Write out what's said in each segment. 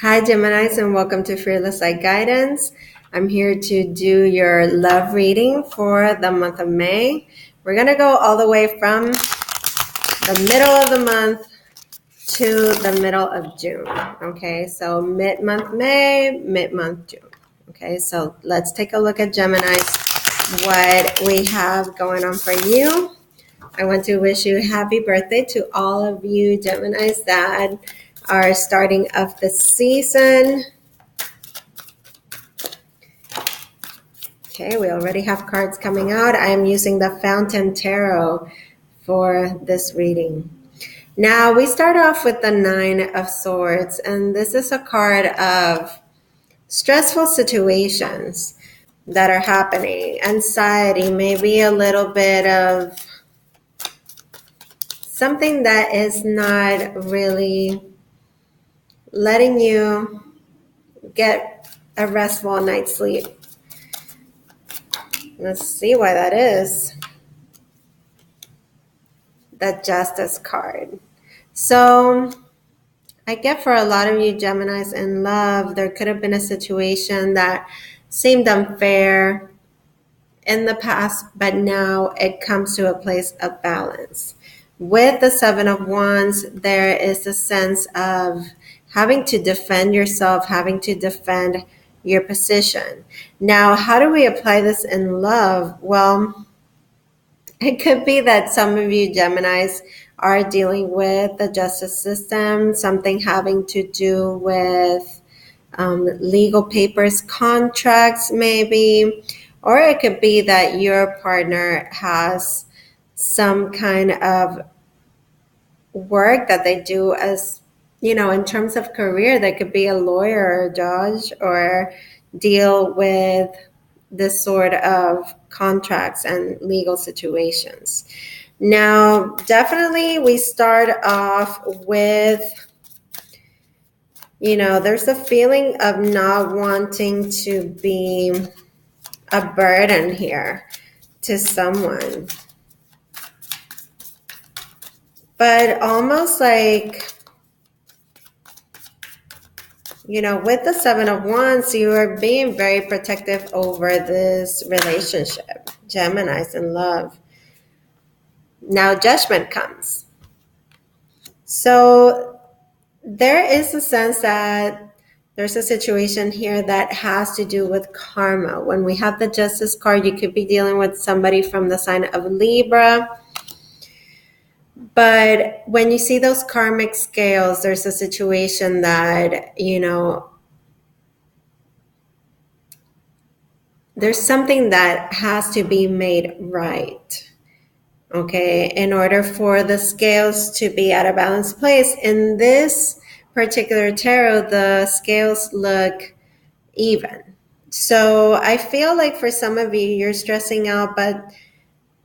Hi, Geminis, and welcome to Fearless Light Guidance. I'm here to do your love reading for the month of May. We're going to go all the way from the middle of the month to the middle of June. Okay, so mid-month May, mid-month June. Okay, so let's take a look at Geminis, what we have going on for you. I want to wish you a happy birthday to all of you Geminis that are starting off the season. Okay, we already have cards coming out. I am using the Fountain Tarot for this reading. Now, we start off with the Nine of Swords, and this is a card of stressful situations that are happening, anxiety, maybe a little bit of something that is not really letting you get a restful night's sleep. Let's see why that is. The Justice card. So I get for a lot of you Geminis in love, there could have been a situation that seemed unfair in the past, but now it comes to a place of balance. With the Seven of Wands, there is a sense of having to defend yourself, having to defend your position. Now, how do we apply this in love? Well, it could be that some of you Geminis are dealing with the justice system, something having to do with legal papers, contracts maybe, or it could be that your partner has some kind of work that they do as, in terms of career. They could be a lawyer or a judge or deal with this sort of contracts and legal situations. Now, definitely we start off with, there's a feeling of not wanting to be a burden here to someone. But almost like, with the Seven of Wands, you are being very protective over this relationship, Geminis in love. Now Judgment comes. So there is a sense that there's a situation here that has to do with karma. When we have the Justice card, you could be dealing with somebody from the sign of Libra. But when you see those karmic scales, there's a situation that, there's something that has to be made right. Okay, in order for the scales to be at a balanced place. In this particular tarot, the scales look even. So I feel like for some of you, you're stressing out, but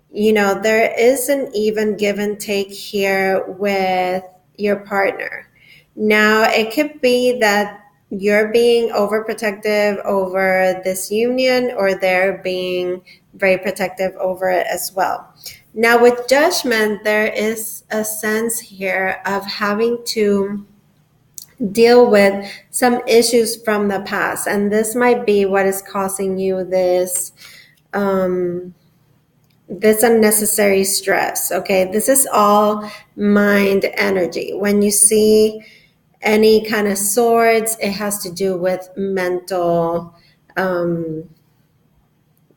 there is an even give and take here with your partner. Now, it could be that you're being overprotective over this union, or they're being very protective over it as well. Now, with Judgment, there is a sense here of having to deal with some issues from the past, and this might be what is causing you this unnecessary stress. Okay, this is all mind energy. When you see any kind of swords, it has to do with mental, it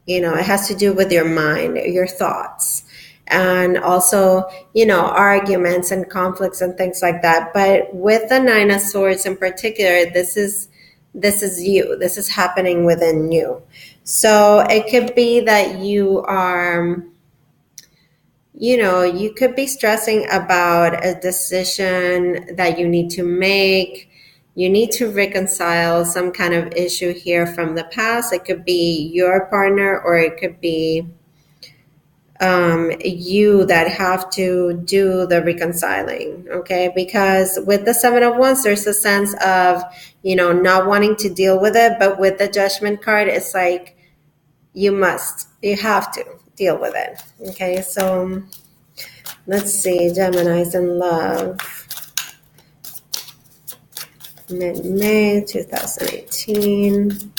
has to do with your mind, your thoughts, and also, arguments and conflicts and things like that. But with the Nine of Swords in particular, this is you. This is happening within you. So it could be that you are, you could be stressing about a decision that you need to make. You need to reconcile some kind of issue here from the past. It could be your partner, or it could be you that have to do the reconciling. Okay, because with the Seven of Wands, there's a sense of, not wanting to deal with it. But with the Judgment card, it's like you have to deal with it. Okay, so let's see, Geminis in love. mid-May 2018.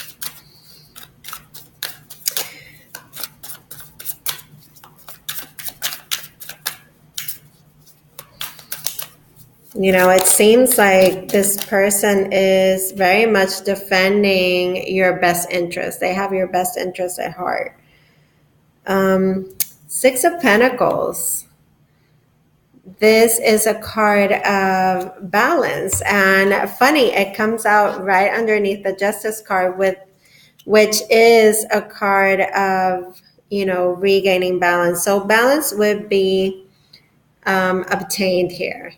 It seems like this person is very much defending your best interest. They have your best interest at heart. Six of Pentacles. This is a card of balance. And funny, it comes out right underneath the Justice card, which is a card of, regaining balance. So balance would be obtained here.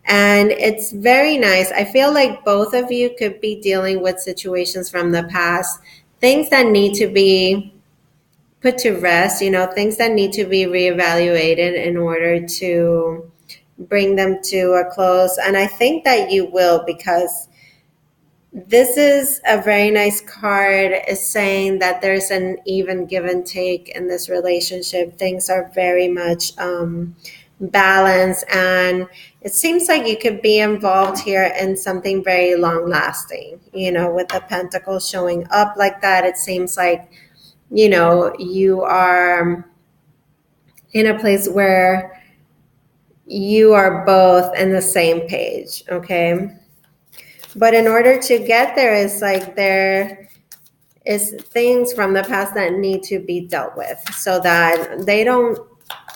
And it's very nice. I feel like both of you could be dealing with situations from the past, things that need to be put to rest, things that need to be reevaluated in order to bring them to a close. And I think that you will, because this is a very nice card. It's saying that there's an even give and take in this relationship. Things are very much balanced, and it seems like you could be involved here in something very long lasting. With the Pentacles showing up like that, it seems like, you are in a place where you are both in the same page, okay? But in order to get there, it's like there is things from the past that need to be dealt with so that they don't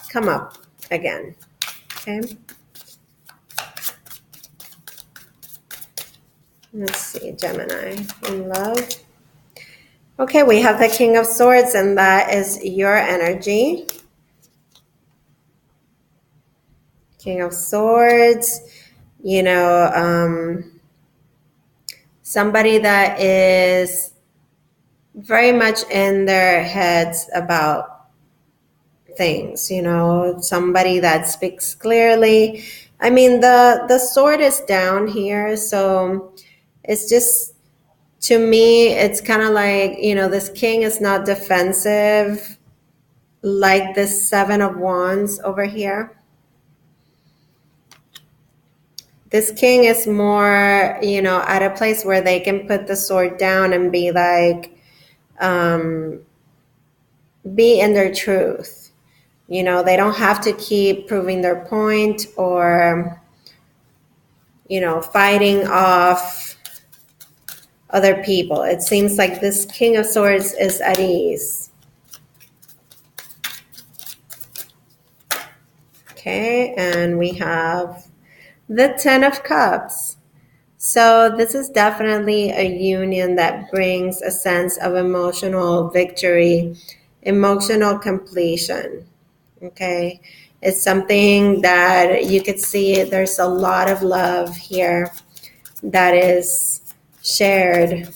come up again, okay? Let's see, Gemini, in love. Okay, we have the King of Swords, and that is your energy. King of Swords, somebody that is very much in their heads about things, somebody that speaks clearly. I mean, the sword is down here, so it's just, to me, it's kind of like, this king is not defensive like this Seven of Wands over here. This king is more, at a place where they can put the sword down and be like, be in their truth. They don't have to keep proving their point or, fighting off other people. It seems like this King of Swords is at ease. Okay, and we have the Ten of Cups. So this is definitely a union that brings a sense of emotional victory, emotional completion. Okay, it's something that you could see there's a lot of love here that is shared.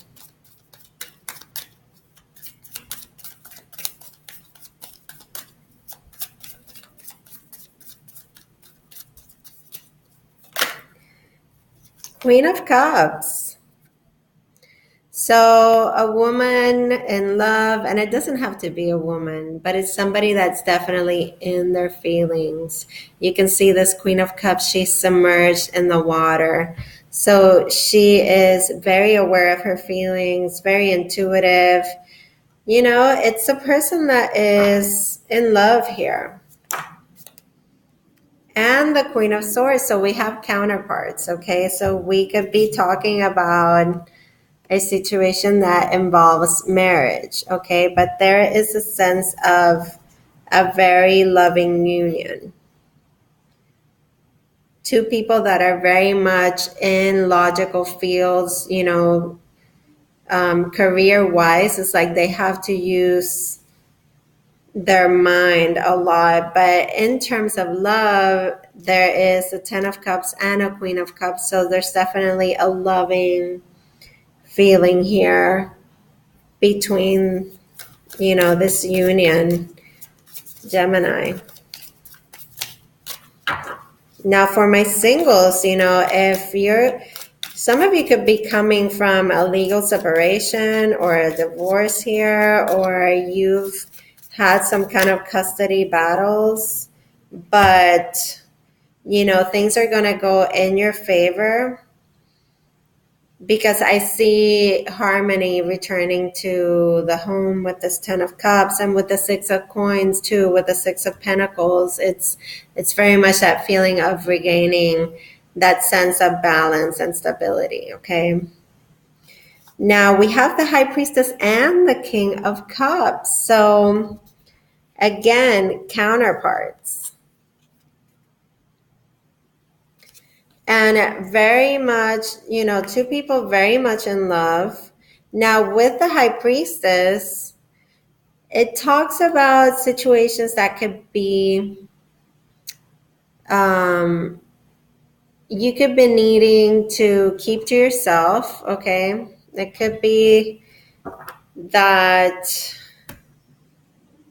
Queen of Cups. So a woman in love, and it doesn't have to be a woman, but it's somebody that's definitely in their feelings. You can see this Queen of Cups, she's submerged in the water. So she is very aware of her feelings, very intuitive. It's a person that is in love here. And the Queen of Swords, so we have counterparts, okay? So we could be talking about a situation that involves marriage, okay? But there is a sense of a very loving union. Two people that are very much in logical fields, career-wise, it's like they have to use their mind a lot. But in terms of love, there is a Ten of Cups and a Queen of Cups. So there's definitely a loving feeling here between, this union, Gemini. Now for my singles, some of you could be coming from a legal separation or a divorce here, or you've had some kind of custody battles, but, things are going to go in your favor. because I see harmony returning to the home with this Ten of Cups, and with the Six of Coins too, with the Six of Pentacles. It's very much that feeling of regaining that sense of balance and stability. Okay. Now we have the High Priestess and the King of Cups. So again, counterparts. And very much, two people very much in love. Now with the High Priestess, it talks about situations that could be, um, you could be needing to keep to yourself. Okay. It could be that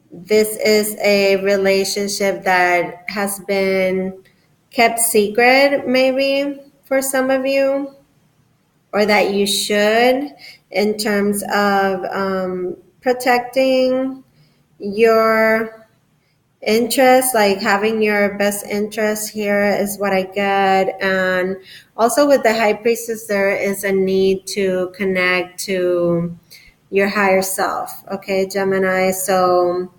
this is a relationship that has been kept secret, maybe for some of you, or that you should, in terms of protecting your interest, like having your best interest here is what I get. And also with the High Priestess, there is a need to connect to your higher self. Okay, Gemini. So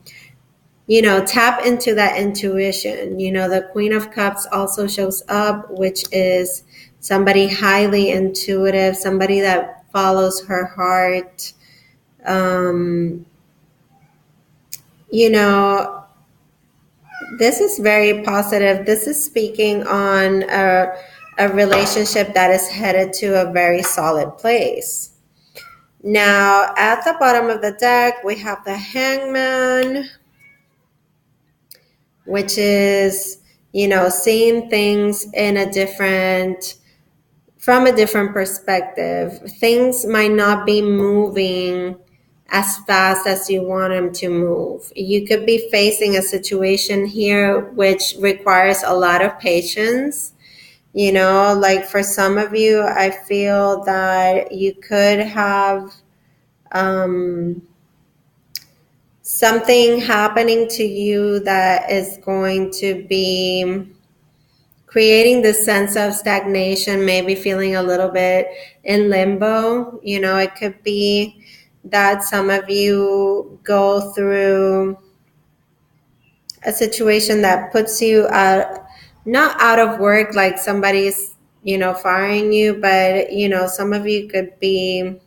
tap into that intuition. The Queen of Cups also shows up, which is somebody highly intuitive, somebody that follows her heart. Um, you know, this is very positive. This is speaking on a relationship that is headed to a very solid place. Now, at the bottom of the deck, we have the Hangman, which is, seeing things from a different perspective. Things might not be moving as fast as you want them to move. You could be facing a situation here which requires a lot of patience. Like for some of you, I feel that you could have something happening to you that is going to be creating this sense of stagnation, maybe feeling a little bit in limbo. It could be that some of you go through a situation that puts you not out of work, like somebody's, firing you, but, some of you could be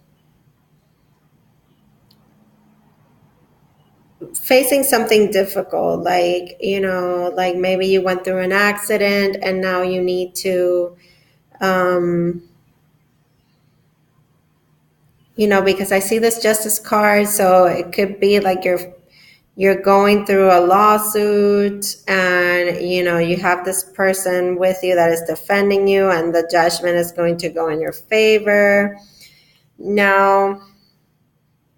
facing something difficult, like maybe you went through an accident and now you need to, um, because I see this justice card, so it could be like you're going through a lawsuit, and you have this person with you that is defending you, and the judgment is going to go in your favor. Now,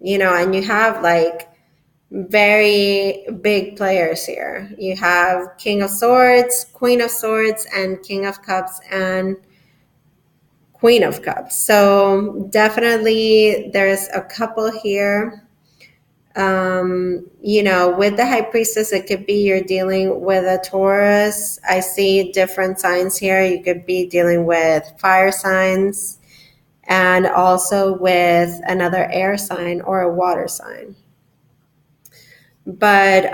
and you have like very big players here. You have King of Swords, Queen of Swords, and King of Cups and Queen of Cups. So definitely there's a couple here. With the High Priestess, it could be you're dealing with a Taurus. I see different signs here. You could be dealing with fire signs and also with another air sign or a water sign. But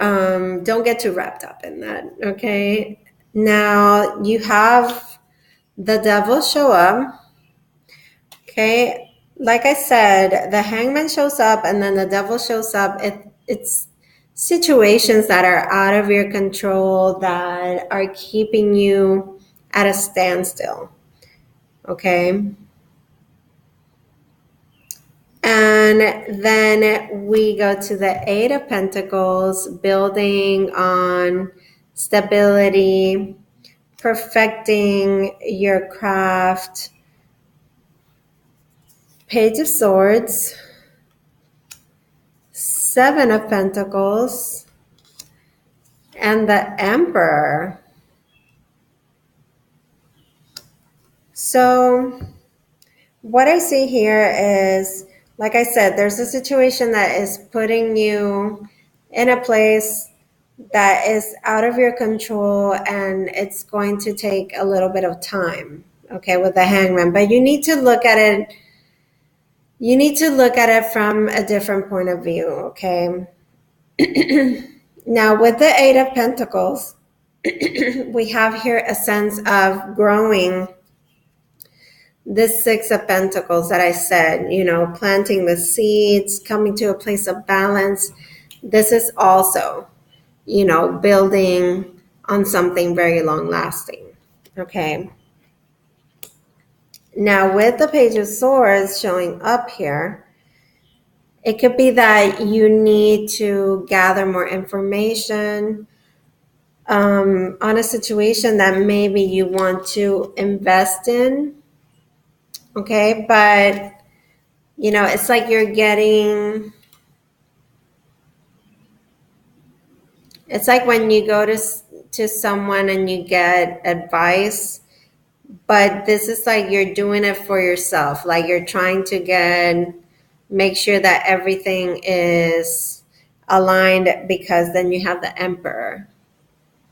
don't get too wrapped up in that, okay? Now you have the Devil show up. Okay, like I said, the Hangman shows up and then the Devil shows up. It's situations that are out of your control that are keeping you at a standstill. Okay. And then we go to the Eight of Pentacles, building on stability, perfecting your craft. Page of Swords, Seven of Pentacles, and the Emperor. So what I see here is, like I said, there's a situation that is putting you in a place that is out of your control, and it's going to take a little bit of time. okay, with the Hangman. But you need to look at it. You need to look at it from a different point of view, okay? Now, with the Eight of Pentacles, we have here a sense of growing. This Six of Pentacles that I said, you know, planting the seeds, coming to a place of balance. This is also, you know, building on something very long lasting, okay? Now, with the Page of Swords showing up here, it could be that you need to gather more information on a situation that maybe you want to invest in, okay? But, you know, it's like you're getting, it's like when you go to someone and you get advice, but this is like you're doing it for yourself. Like you're trying to make sure that everything is aligned, because then you have the Emperor,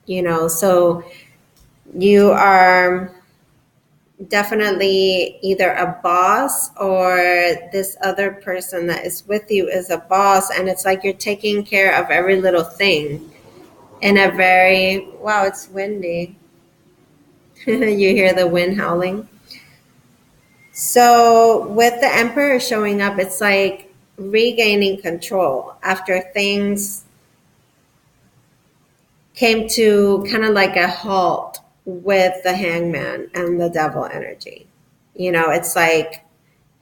you know, so you are definitely either a boss, or this other person that is with you is a boss, and it's like you're taking care of every little thing in a very, wow, it's windy. You hear the wind howling. So with the Emperor showing up, it's like regaining control after things came to kind of like a halt with the Hangman and the Devil energy. You know, it's like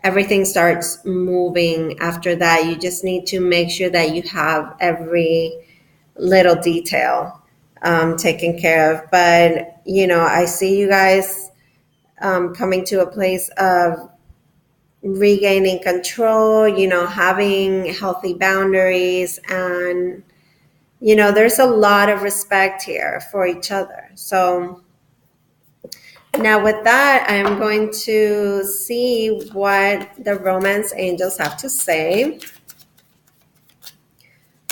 everything starts moving after that. You just need to make sure that you have every little detail taken care of. But, you know, I see you guys coming to a place of regaining control, you know, having healthy boundaries, and, you know, there's a lot of respect here for each other. So now with that, I'm going to see what the romance angels have to say.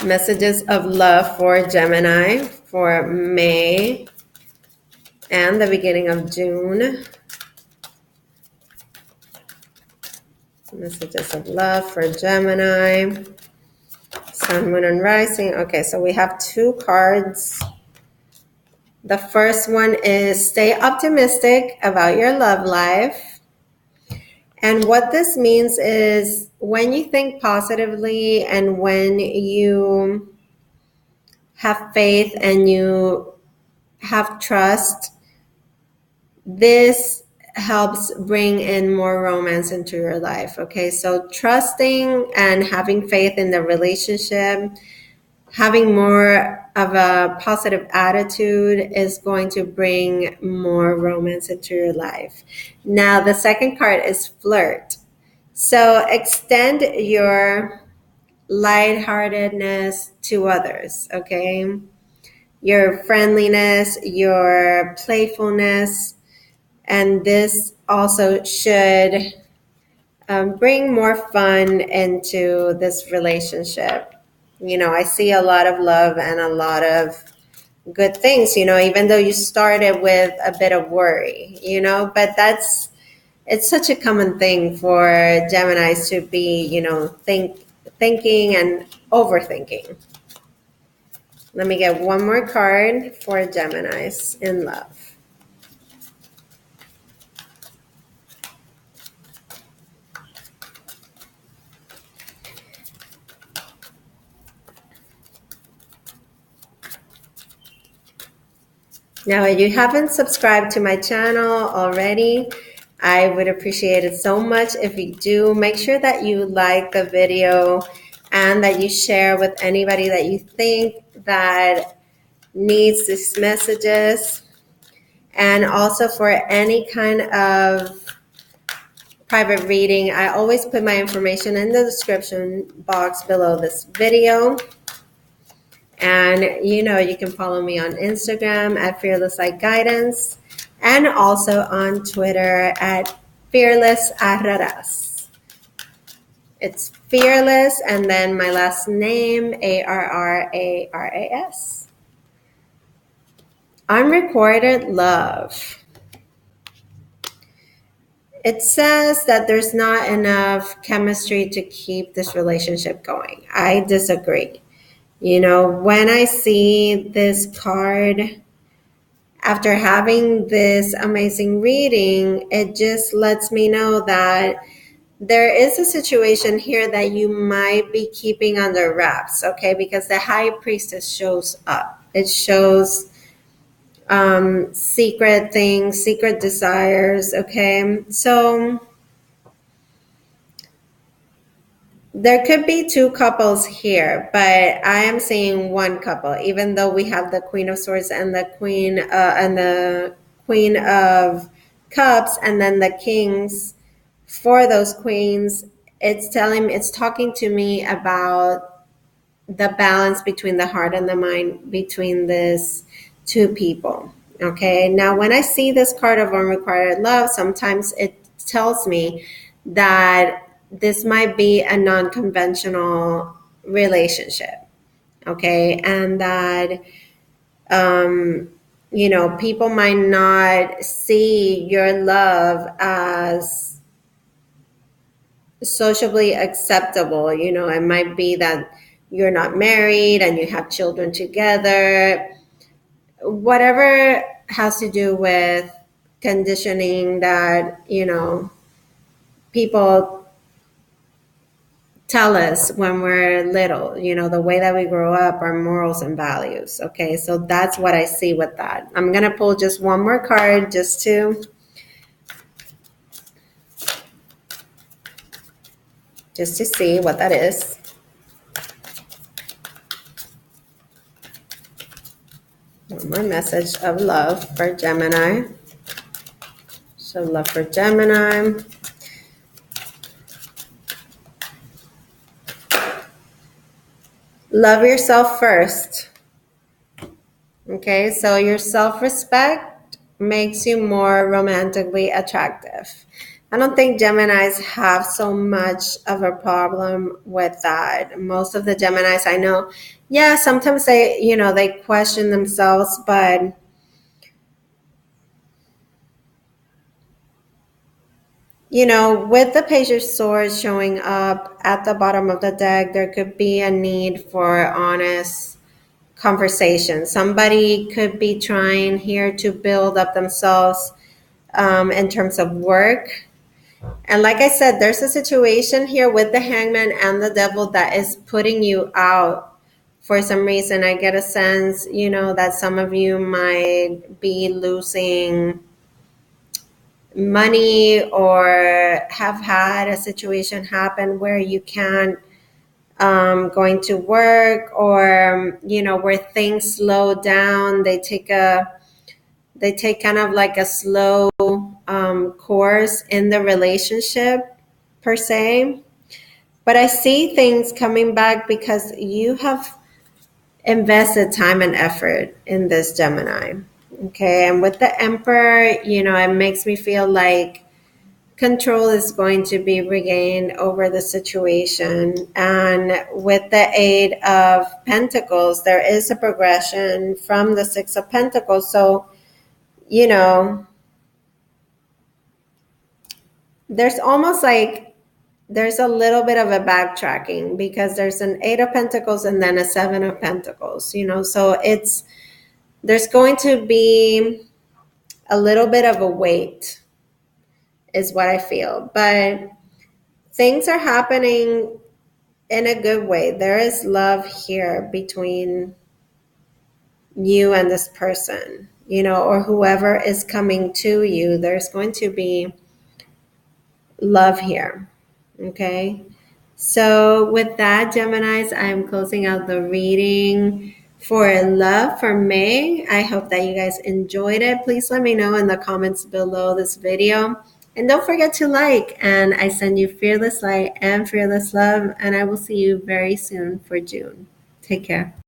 Messages of love for Gemini for May and the beginning of June. Messages of love for Gemini. Sun, Moon, and Rising. Okay, so we have two cards. The first one is stay optimistic about your love life. And what this means is when you think positively and when you have faith and you have trust, this helps bring in more romance into your life. Okay, so trusting and having faith in the relationship, having more of a positive attitude is going to bring more romance into your life. Now, the second card is flirt. So extend your lightheartedness to others, okay? Your friendliness, your playfulness, and this also should bring more fun into this relationship. You know, I see a lot of love and a lot of good things, you know, even though you started with a bit of worry, you know, but it's such a common thing for Geminis to be, you know, thinking and overthinking. Let me get one more card for Geminis in love. Now, if you haven't subscribed to my channel already, I would appreciate it so much if you do. Make sure that you like the video and that you share with anybody that you think that needs these messages. And also for any kind of private reading, I always put my information in the description box below this video. And, you know, you can follow me on Instagram at fearlesslightguidance and also on Twitter at fearlessarraras. It's fearless and then my last name, Arraras. Unrequited love. it says that there's not enough chemistry to keep this relationship going. I disagree. You know, when I see this card, after having this amazing reading, it just lets me know that there is a situation here that you might be keeping under wraps, okay? Because the high priestess shows up. It shows secret things, secret desires, okay? So there could be two couples here, but I am seeing one couple, even though we have the Queen of Swords and the Queen of Cups, and then the Kings for those queens. It's talking to me about the balance between the heart and the mind between these two people. Okay. Now, when I see this card of unrequited love, sometimes it tells me that this might be a non-conventional relationship. Okay. And that, people might not see your love as socially acceptable. It might be that you're not married and you have children together, whatever has to do with conditioning that, people tell us when we're little, the way that we grow up, our morals and values. Okay, so that's what I see with that. I'm going to pull just one more card just to see what that is. One more message of love for Gemini. So love for Gemini. Love yourself first. Okay, so your self-respect makes you more romantically attractive. I don't think Geminis have so much of a problem with that. Most of the Geminis I know, yeah, sometimes they question themselves, but with the Page of Swords showing up at the bottom of the deck, there could be a need for honest conversation. Somebody could be trying here to build up themselves in terms of work. And like I said, there's a situation here with the Hangman and the Devil that is putting you out for some reason. I get a sense, that some of you might be losing money or have had a situation happen where you can't going to work, or where things slow down. They take kind of like a slow course in the relationship per se. But I see things coming back because you have invested time and effort in this Gemini. Okay, and with the Emperor, it makes me feel like control is going to be regained over the situation. And with the Eight of Pentacles, there is a progression from the Six of Pentacles. So, there's almost like there's a little bit of a backtracking because there's an Eight of Pentacles and then a Seven of Pentacles, so there's going to be a little bit of a wait is what I feel. But things are happening in a good way. There is love here between you and this person, or whoever is coming to you. There's going to be love here. Okay. So with that, Geminis, I'm closing out the reading for love for May. I hope that you guys enjoyed it. Please let me know in the comments below this video. And don't forget to like. And I send you fearless light and fearless love. And I will see you very soon for June. Take care.